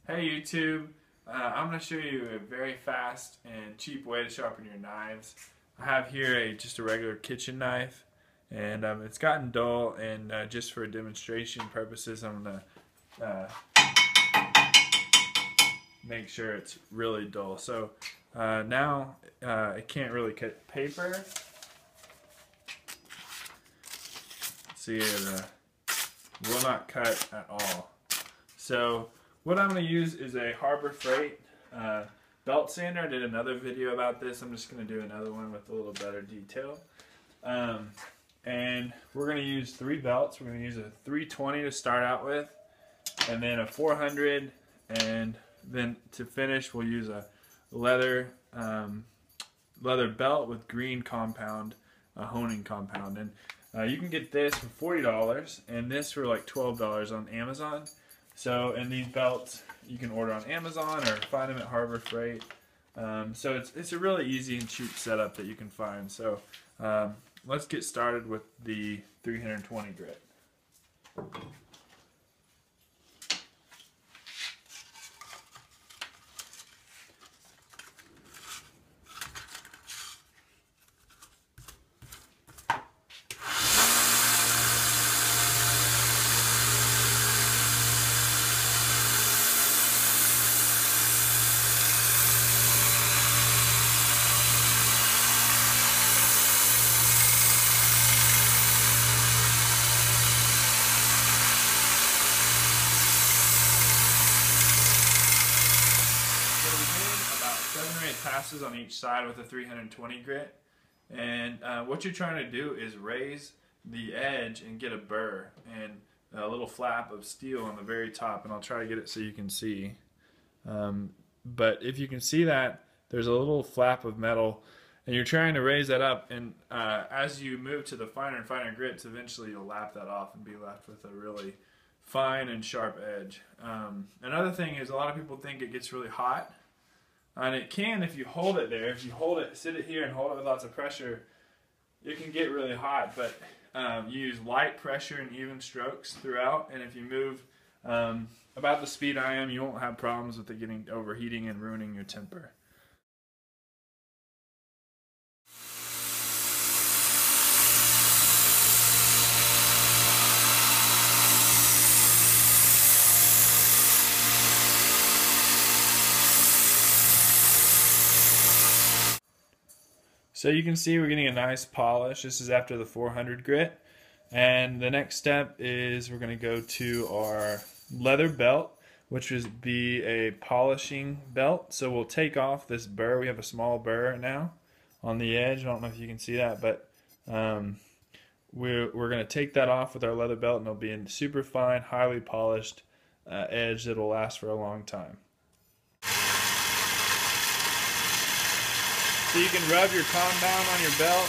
Hey YouTube, I'm going to show you a very fast and cheap way to sharpen your knives. I have here just a regular kitchen knife, and it's gotten dull, and just for demonstration purposes I'm going to make sure it's really dull. So now it can't really cut paper. See, it will not cut at all. So what I'm going to use is a Harbor Freight belt sander. I did another video about this. I'm just going to do another one with a little better detail. And we're going to use 3 belts. We're going to use a 320 to start out with, and then a 400, and then to finish we'll use a leather belt with green compound, honing compound. And you can get this for $40 and this for like $12 on Amazon. So, and these belts you can order on Amazon or find them at Harbor Freight. So it's a really easy and cheap setup that you can find. So let's get started with the 320 grit. About 7 or 8 passes on each side with a 320 grit, and what you're trying to do is raise the edge and get a burr and a little flap of steel on the very top, and I'll try to get it so you can see. But if you can see that, there's a little flap of metal, and you're trying to raise that up, and as you move to the finer and finer grits, eventually you'll lap that off and be left with a really fine and sharp edge. Another thing is, a lot of people think it gets really hot, and it can if you hold it there. If you hold it, sit it here and hold it with lots of pressure, it can get really hot. But you use light pressure and even strokes throughout, and if you move about the speed I am, you won't have problems with it getting overheating and ruining your temper. So you can see we're getting a nice polish. This is after the 400 grit. And the next step is we're going to go to our leather belt, which would be a polishing belt. So we'll take off this burr. We have a small burr now on the edge. I don't know if you can see that, but we're going to take that off with our leather belt, and it'll be a super fine, highly polished edge that will last for a long time. So you can rub your compound on your belt.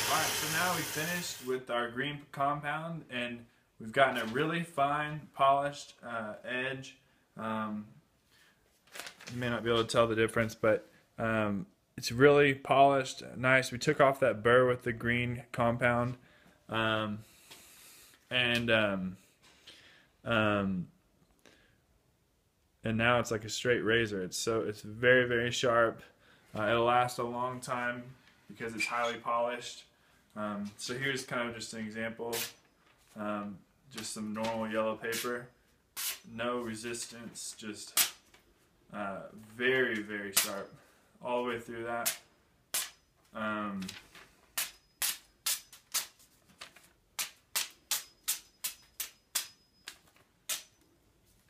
Alright, so now we finished with our green compound, and we've gotten a really fine polished edge. You may not be able to tell the difference, but it's really polished, nice. We took off that burr with the green compound, and now it's like a straight razor. It's very, very sharp. It'll last a long time because it's highly polished. So here's kind of just an example, just some normal yellow paper, no resistance, just very, very sharp all the way through that.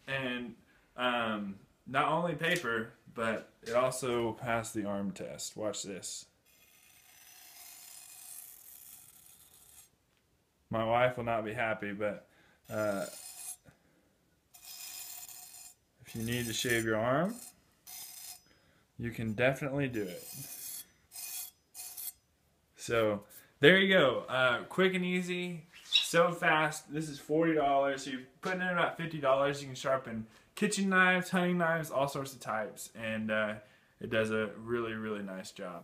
And not only paper, but it also passed the arm test. Watch this. My wife will not be happy, but if you need to shave your arm, You can definitely do it. So there you go. Quick and easy, so fast. This is $40. So you're putting in about $50. You can sharpen kitchen knives, hunting knives, all sorts of types, and it does a really, really nice job.